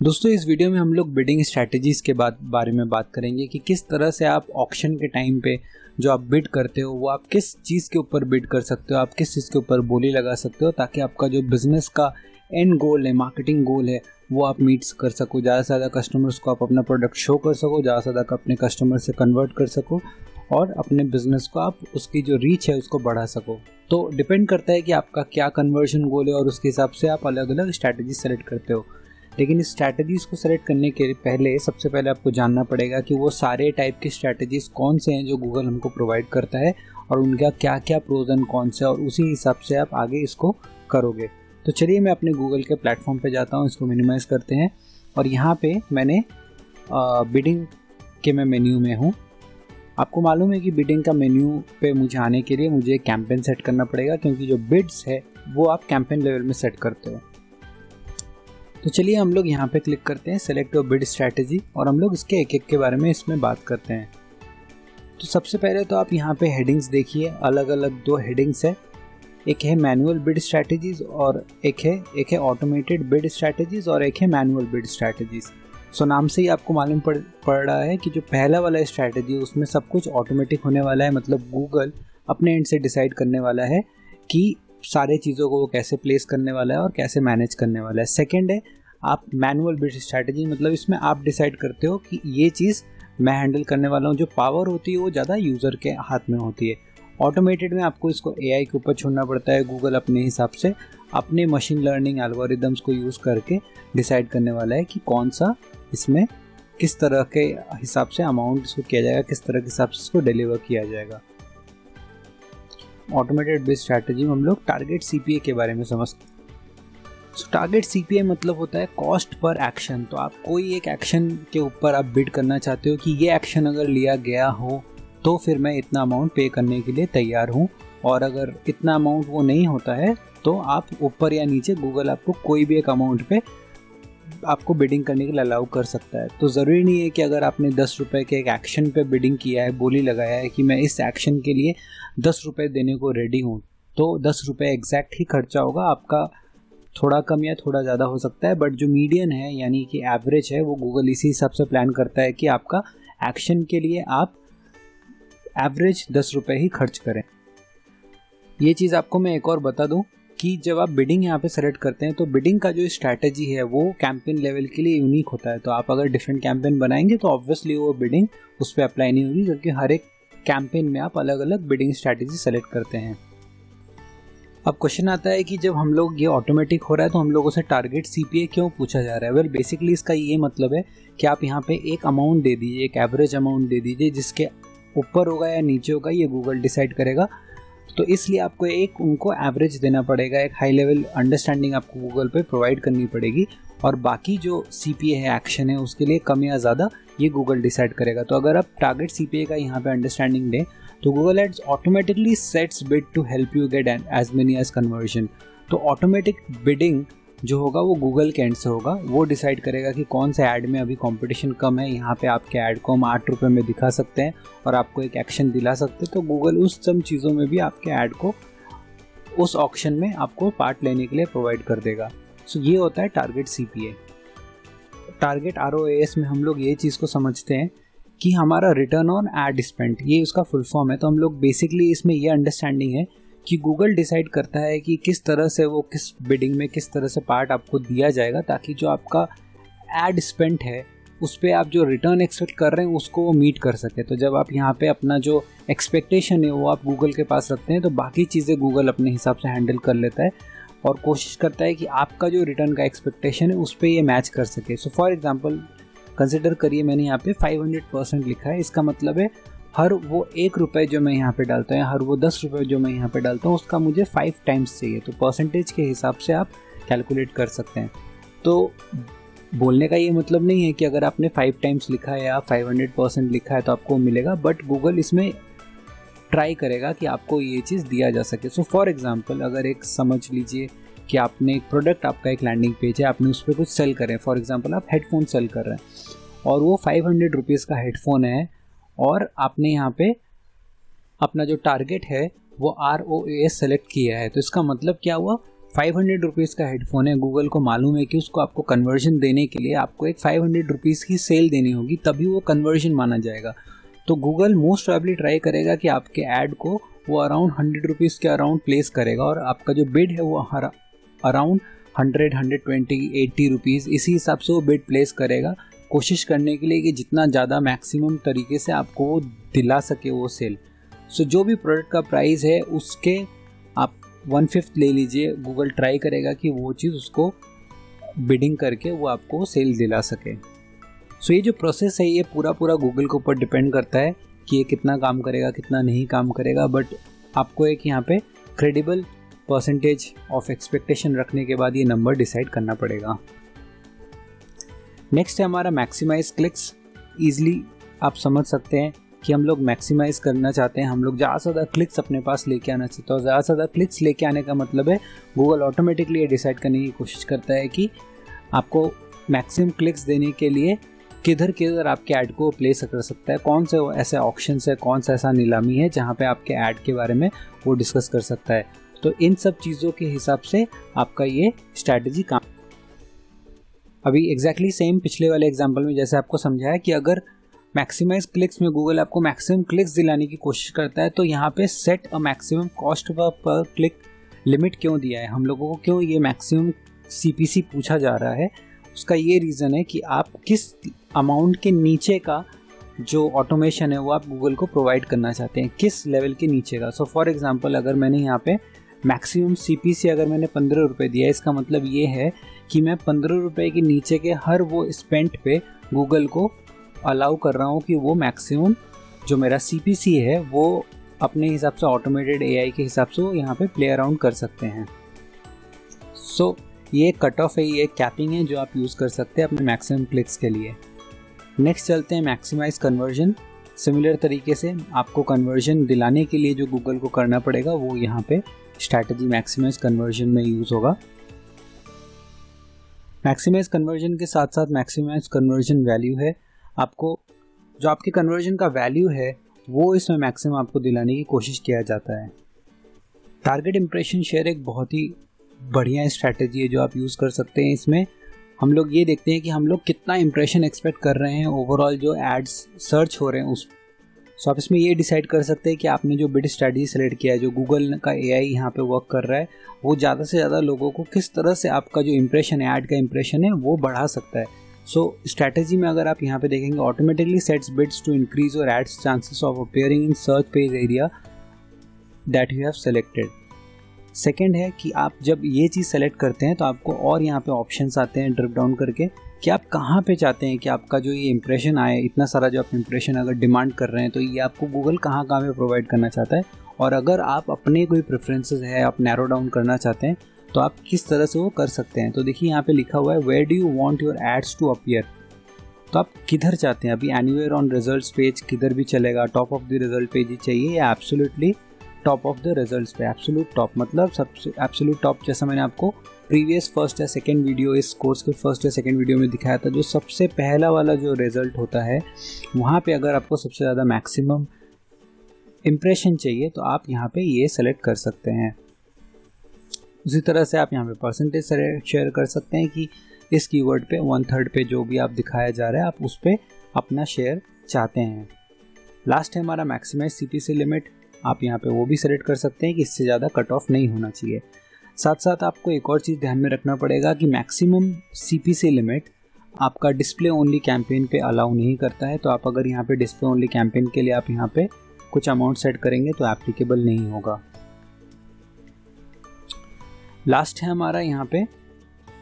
दोस्तों इस वीडियो में हम लोग बिडिंग स्ट्रैटेजीज के बारे में बात करेंगे कि किस तरह से आप ऑक्शन के टाइम पे जो आप बिड करते हो वो आप किस चीज़ के ऊपर बिड कर सकते हो, आप किस चीज़ के ऊपर बोली लगा सकते हो ताकि आपका जो बिज़नेस का एंड गोल है, मार्केटिंग गोल है, वो आप मीट कर सको। ज़्यादा से ज़्यादा कस्टमर्स को आप अपना प्रोडक्ट शो कर सको, ज़्यादा से ज़्यादा अपने कस्टमर से कन्वर्ट कर सको और अपने बिजनेस को आप उसकी जो रीच है उसको बढ़ा सको। तो डिपेंड करता है कि आपका क्या कन्वर्जन गोल है और उसके हिसाब से आप अलग अलग स्ट्रैटेजी सेलेक्ट करते हो। लेकिन इस स्ट्रैटेजीज़ को सेलेक्ट करने के पहले सबसे पहले आपको जानना पड़ेगा कि वो सारे टाइप के स्ट्रैटेजीज़ कौन से हैं जो गूगल हमको प्रोवाइड करता है और उनका क्या क्या प्रोज एंड कॉन्स है और उसी हिसाब से आप आगे इसको करोगे। तो चलिए मैं अपने गूगल के प्लेटफॉर्म पे जाता हूँ, इसको मिनिमाइज़ करते हैं और यहाँ पे मैंने बिडिंग के मैं मेन्यू में हूँ। आपको मालूम है कि बिडिंग का मेन्यू पे मुझे आने के लिए मुझे कैंपेन सेट करना पड़ेगा क्योंकि जो बिड्स है वो आप कैंपेन लेवल में सेट करते हो। तो चलिए हम लोग यहाँ पे क्लिक करते हैं सेलेक्ट योर बिड स्ट्रैटेजी और हम लोग इसके एक एक के बारे में इसमें बात करते हैं। तो सबसे पहले तो आप यहाँ पे हेडिंग्स देखिए, अलग अलग दो हेडिंग्स है, एक है मैनुअल बिड स्ट्रैटेजीज और एक है ऑटोमेटेड बिड स्ट्रैटेजीज और एक है मैनुअल बिड स्ट्रैटेजीज। सो नाम से ही आपको मालूम पड़ रहा है कि जो पहला वाला स्ट्रैटेजी उसमें सब कुछ ऑटोमेटिक होने वाला है, मतलब गूगल अपने एंड से डिसाइड करने वाला है कि सारे चीज़ों को वो कैसे प्लेस करने वाला है और कैसे मैनेज करने वाला है। सेकंड है आप मैनुअल बिड स्ट्रैटेजी, मतलब इसमें आप डिसाइड करते हो कि ये चीज़ मैं हैंडल करने वाला हूँ, जो पावर होती है वो ज़्यादा यूज़र के हाथ में होती है। ऑटोमेटेड में आपको इसको AI के ऊपर छोड़ना पड़ता है, गूगल अपने हिसाब से अपने मशीन लर्निंग एल्गोरिदम्स को यूज़ करके डिसाइड करने वाला है कि कौन सा इसमें किस तरह के हिसाब से अमाउंट इसको किया जाएगा, किस तरह के हिसाब से इसको डिलीवर किया जाएगा। ऑटोमेटेड बिड स्ट्रैटेजी में हम लोग टारगेट CPA के बारे में समझते हैं। टारगेट CPA मतलब होता है कॉस्ट पर एक्शन। तो आप कोई एक एक्शन के ऊपर आप बिड करना चाहते हो कि ये एक्शन अगर लिया गया हो तो फिर मैं इतना अमाउंट पे करने के लिए तैयार हूँ, और अगर इतना अमाउंट वो नहीं होता है तो आप ऊपर या नीचे गूगल आपको कोई भी एक अमाउंट पे आपको बिडिंग करने के लिए अलाउ कर सकता है। तो ज़रूरी नहीं है कि अगर आपने 10 रुपये के एक एक्शन पे बिडिंग किया है, बोली लगाया है कि मैं इस एक्शन के लिए 10 रुपये देने को रेडी हूँ, तो 10 रुपये एग्जैक्ट ही खर्चा होगा आपका। थोड़ा कम या थोड़ा ज़्यादा हो सकता है, बट जो मीडियन है यानी कि एवरेज है वो गूगल इसी हिसाब से प्लान करता है कि आपका एक्शन के लिए आप एवरेज 10 रुपये ही खर्च करें। ये चीज़ आपको मैं एक और बता दूं कि जब आप बिडिंग यहाँ पे सेलेक्ट करते हैं तो बिडिंग का जो स्ट्रैटेजी है वो कैंपेन लेवल के लिए यूनिक होता है। तो आप अगर डिफरेंट कैंपेन बनाएंगे तो ऑब्वियसली वो बिडिंग उस पर अप्लाई नहीं होगी, क्योंकि हर एक कैंपेन में आप अलग अलग बिडिंग स्ट्रैटेजी सेलेक्ट करते हैं। अब क्वेश्चन आता है कि जब हम लोग ये ऑटोमेटिक हो रहा है तो हम लोगों से टारगेट CPA क्यों पूछा जा रहा है। वेल बेसिकली इसका ये मतलब है कि आप यहाँ पे एक अमाउंट दे दीजिए, एक एवरेज अमाउंट दे दीजिए, जिसके ऊपर होगा या नीचे होगा ये गूगल डिसाइड करेगा। तो इसलिए आपको एक उनको एवरेज देना पड़ेगा, एक हाई लेवल अंडरस्टैंडिंग आपको गूगल पे प्रोवाइड करनी पड़ेगी, और बाकी जो CPA है, एक्शन है, उसके लिए कम या ज़्यादा ये गूगल डिसाइड करेगा। तो अगर आप टारगेट CPA का यहाँ पे अंडरस्टैंडिंग दें तो Google ads automatically sets bid to help you get as many as conversion. तो ऑटोमेटिक बिडिंग जो होगा वो गूगल के एंड से होगा, वो डिसाइड करेगा कि कौन से ऐड में अभी कंपटीशन कम है, यहाँ पे आपके ऐड को हम 8 रुपये में दिखा सकते हैं और आपको एक एक्शन दिला सकते हैं। तो गूगल उस सब चीज़ों में भी आपके ऐड को उस ऑक्शन में आपको पार्ट लेने के लिए प्रोवाइड कर देगा। सो ये होता है टारगेट CPA। टारगेट ROAS में हम लोग ये चीज़ को समझते हैं कि हमारा रिटर्न ऑन एड स्पेंड, ये उसका फुल फॉर्म है। तो हम लोग बेसिकली इसमें ये अंडरस्टैंडिंग है कि गूगल डिसाइड करता है कि किस तरह से वो किस बिडिंग में किस तरह से पार्ट आपको दिया जाएगा, ताकि जो आपका एड स्पेंड है उस पर आप जो रिटर्न एक्सपेक्ट कर रहे हैं उसको वो मीट कर सके। तो जब आप यहाँ पे अपना जो एक्सपेक्टेशन है वो आप गूगल के पास रखते हैं तो बाकी चीज़ें गूगल अपने हिसाब से हैंडल कर लेता है और कोशिश करता है कि आपका जो रिटर्न का एक्सपेक्टेशन है उस पर ये मैच कर सके। सो फॉर एग्जाम्पल कंसिडर करिए मैंने यहाँ पे 500% लिखा है, इसका मतलब है हर वो 1 रुपये जो मैं यहाँ पे डालता हूँ, हर वो 10 रुपये जो मैं यहाँ पे डालता हूँ उसका मुझे 5 टाइम्स चाहिए। तो परसेंटेज के हिसाब से आप कैलकुलेट कर सकते हैं। तो बोलने का ये मतलब नहीं है कि अगर आपने 5 टाइम्स लिखा है या 500% लिखा है तो आपको मिलेगा, बट गूगल इसमें ट्राई करेगा कि आपको ये चीज़ दिया जा सके। सो फॉर एग्जांपल अगर एक समझ लीजिए कि आपने एक प्रोडक्ट, आपका एक लैंडिंग पेज है, आपने उस पर कुछ सेल करें, फॉर एग्जांपल आप हेडफोन सेल कर रहे हैं और वो 500 रुपीज़ का हेडफोन है और आपने यहाँ पे अपना जो टारगेट है वो ROAS सेलेक्ट किया है। तो इसका मतलब क्या हुआ, ₹500 का हेडफोन है, गूगल को मालूम है कि उसको आपको कन्वर्जन देने के लिए आपको एक ₹500 की सेल देनी होगी, तभी वो कन्वर्जन माना जाएगा। तो गूगल मोस्ट प्रोबेबली ट्राई करेगा कि आपके ऐड को वो अराउंड ₹100 के अराउंड प्लेस करेगा और आपका जो बिड है वो अराउंड 100, 120, ₹80 इसी हिसाब से वो बिड प्लेस करेगा, कोशिश करने के लिए कि जितना ज़्यादा मैक्सिमम तरीके से आपको वो दिला सके वो सेल। सो जो भी प्रोडक्ट का प्राइस है उसके आप 1/5 ले लीजिए, गूगल ट्राई करेगा कि वो चीज़ उसको बिडिंग करके वो आपको सेल दिला सके। सो ये जो प्रोसेस है ये पूरा गूगल के ऊपर डिपेंड करता है कि ये कितना काम करेगा, कितना नहीं काम करेगा, बट आपको एक यहाँ पे क्रेडिबल परसेंटेज ऑफ एक्सपेक्टेशन रखने के बाद ये नंबर डिसाइड करना पड़ेगा। नेक्स्ट है हमारा मैक्सिमाइज क्लिक्स। ईजिली आप समझ सकते हैं कि हम लोग मैक्सिमाइज करना चाहते हैं, हम लोग ज़्यादा से ज़्यादा क्लिक्स अपने पास लेके आना चाहते हैं। और ज़्यादा से ज़्यादा क्लिक्स लेके आने का मतलब है गूगल ऑटोमेटिकली ये डिसाइड करने की कोशिश करता है कि आपको मैक्सिमम क्लिक्स देने के लिए किधर आपके ऐड को प्लेस कर सकता है, कौन से ऐसे ऑप्शन है, कौन सा ऐसा नीलामी है जहाँ पे आपके ऐड के बारे में वो डिस्कस कर सकता है। तो इन सब चीज़ों के हिसाब से आपका ये स्ट्रैटेजी काम। अभी एग्जैक्टली सेम पिछले वाले एग्जांपल में जैसे आपको समझाया कि अगर मैक्सिमाइज क्लिक्स में गूगल आपको मैक्सिमम क्लिक्स दिलाने की कोशिश करता है तो यहाँ पे set a maximum cost per click limit क्यों दिया है, हम लोगों को क्यों ये मैक्सिमम CPC पूछा जा रहा है, उसका ये रीज़न है कि आप किस अमाउंट के नीचे का जो ऑटोमेशन है वो आप गूगल को प्रोवाइड करना चाहते हैं, किस लेवल के नीचे का। सो फॉर एग्जांपल अगर मैंने यहाँ पे मैक्सिमम CPC अगर मैंने ₹15 दिया है, इसका मतलब ये है कि मैं ₹15 के नीचे के हर वो स्पेंड पे गूगल को अलाउ कर रहा हूँ कि वो मैक्सिमम जो मेरा CPC है वो अपने हिसाब से ऑटोमेटेड AI के हिसाब से वो यहाँ पे प्ले अराउंड कर सकते हैं। सो ये कट ऑफ है, ये कैपिंग है जो आप यूज़ कर सकते हैं अपने मैक्सिमम क्लिक्स के लिए। नेक्स्ट चलते हैं मैक्सिमाइज कन्वर्जन। सिमिलर तरीके से आपको कन्वर्जन दिलाने के लिए जो गूगल को करना पड़ेगा वो यहाँ पे स्ट्रैटेजी मैक्सिमाइज कन्वर्जन में यूज़ होगा। मैक्सिमाइज कन्वर्जन के साथ साथ मैक्सिमाइज कन्वर्जन वैल्यू है, आपको जो आपके कन्वर्जन का वैल्यू है वो इसमें मैक्सिमम आपको दिलाने की कोशिश किया जाता है। टारगेट इंप्रेशन शेयर एक बहुत ही बढ़िया स्ट्रैटेजी है जो आप यूज़ कर सकते हैं। इसमें हम लोग ये देखते हैं कि हम लोग कितना इंप्रेशन एक्सपेक्ट कर रहे हैं ओवरऑल जो एड्स सर्च हो रहे हैं उस। सो आप इसमें ये डिसाइड कर सकते हैं कि आपने जो बिड स्ट्रैटेजी सेलेक्ट किया है, जो गूगल का AI यहाँ पे वर्क कर रहा है, वो ज़्यादा से ज़्यादा लोगों को किस तरह से आपका जो इंप्रेशन है, ऐड का इंप्रेशन है वो बढ़ा सकता है। सो स्ट्रैटेजी में अगर आप यहाँ पे देखेंगे automatically sets bids to increase your ads chances of appearing in search page area that you have selected. Second है कि आप जब ये चीज़ सेलेक्ट करते हैं तो आपको और यहाँ पे ऑप्शंस आते हैं ड्रिप डाउन करके कि आप कहाँ पे चाहते हैं कि आपका जो ये इंप्रेशन आए, इतना सारा जो आप इंप्रेशन अगर डिमांड कर रहे हैं तो ये आपको गूगल कहाँ पे प्रोवाइड करना चाहता है। और अगर आप अपने कोई प्रेफरेंसेस है, आप नैरो डाउन करना चाहते हैं तो आप किस तरह से वो कर सकते हैं। तो देखिए यहाँ पे लिखा हुआ है where do you want your ads to appear, तो आप किधर चाहते हैं। अभी एनीवेयर ऑन रिजल्ट्स पेज किधर भी चलेगा, top of the result page ही चाहिए या absolutely top of the results पे। एब्सोल्यूट टॉप मतलब सबसे एब्सोल्यूट टॉप, जैसा मैंने आपको प्रीवियस फर्स्ट या सेकंड वीडियो, इस कोर्स के फर्स्ट या सेकंड वीडियो में दिखाया था, जो सबसे पहला वाला जो रिजल्ट होता है वहाँ पे अगर आपको सबसे ज़्यादा मैक्सिमम इम्प्रेशन चाहिए तो आप यहाँ पे ये सेलेक्ट कर सकते हैं। उसी तरह से आप यहाँ पे परसेंटेज शेयर कर सकते हैं कि इस कीवर्ड पे 1/3 पे जो भी आप दिखाया जा रहा है आप उस पर अपना शेयर चाहते हैं। लास्ट है हमारा मैक्सिमाइज CPC लिमिट, आप यहाँ पे वो भी सेलेक्ट कर सकते हैं कि इससे ज़्यादा कट ऑफ नहीं होना चाहिए। साथ साथ आपको एक और चीज़ ध्यान में रखना पड़ेगा कि मैक्सिमम CPC लिमिट आपका डिस्प्ले ओनली कैंपेन पे अलाउ नहीं करता है। तो आप अगर यहाँ पे डिस्प्ले ओनली कैंपेन के लिए आप यहाँ पे कुछ अमाउंट सेट करेंगे तो एप्लीकेबल नहीं होगा। लास्ट है हमारा यहाँ पे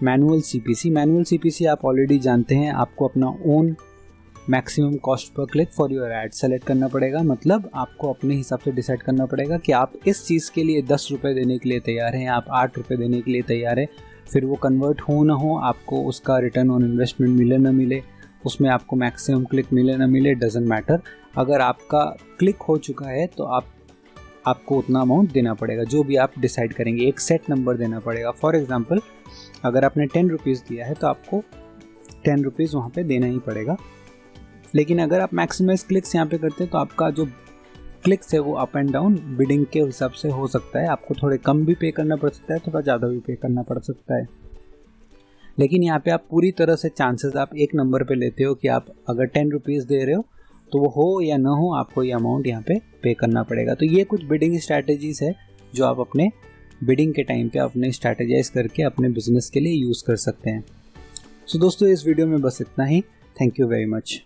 मैनुअल CPC। मैनुअल CPC आप ऑलरेडी जानते हैं, आपको अपना own maximum cost per click for your add select करना पड़ेगा। मतलब आपको अपने हिसाब से डिसाइड करना पड़ेगा कि आप इस चीज़ के लिए ₹10 देने के लिए तैयार हैं, आप ₹8 देने के लिए तैयार हैं। फिर वो कन्वर्ट हो ना हो, आपको उसका रिटर्न ऑन इन्वेस्टमेंट मिले ना मिले, उसमें आपको मैक्सिमम क्लिक मिले ना मिले, डजेंट मैटर। अगर आपका क्लिक हो चुका है तो आपको उतना अमाउंट देना पड़ेगा जो भी आप डिसाइड करेंगे, एक सेट नंबर देना पड़ेगा। फॉर एग्जांपल अगर आपने ₹10 दिया है तो आपको ₹10 वहाँ पे देना ही पड़ेगा। लेकिन अगर आप मैक्सिमाइज क्लिक्स यहाँ पे करते हैं तो आपका जो क्लिक्स है वो अप एंड डाउन बिडिंग के हिसाब से हो सकता है। आपको थोड़े कम भी पे करना पड़ सकता है, थोड़ा ज़्यादा भी पे करना पड़ सकता है। लेकिन यहाँ पे आप पूरी तरह से चांसेस आप एक नंबर पे लेते हो कि आप अगर 10 रुपीज़ दे रहे हो तो वो हो या ना हो, आपको ये अमाउंट यहाँ पे करना पड़ेगा। तो ये कुछ बिडिंग स्ट्रैटेजीज़ है जो आप अपने बिडिंग के टाइम पे अपने स्ट्रैटेजाइज करके अपने बिजनेस के लिए यूज़ कर सकते हैं। सो दोस्तों, इस वीडियो में बस इतना ही। Thank you very much.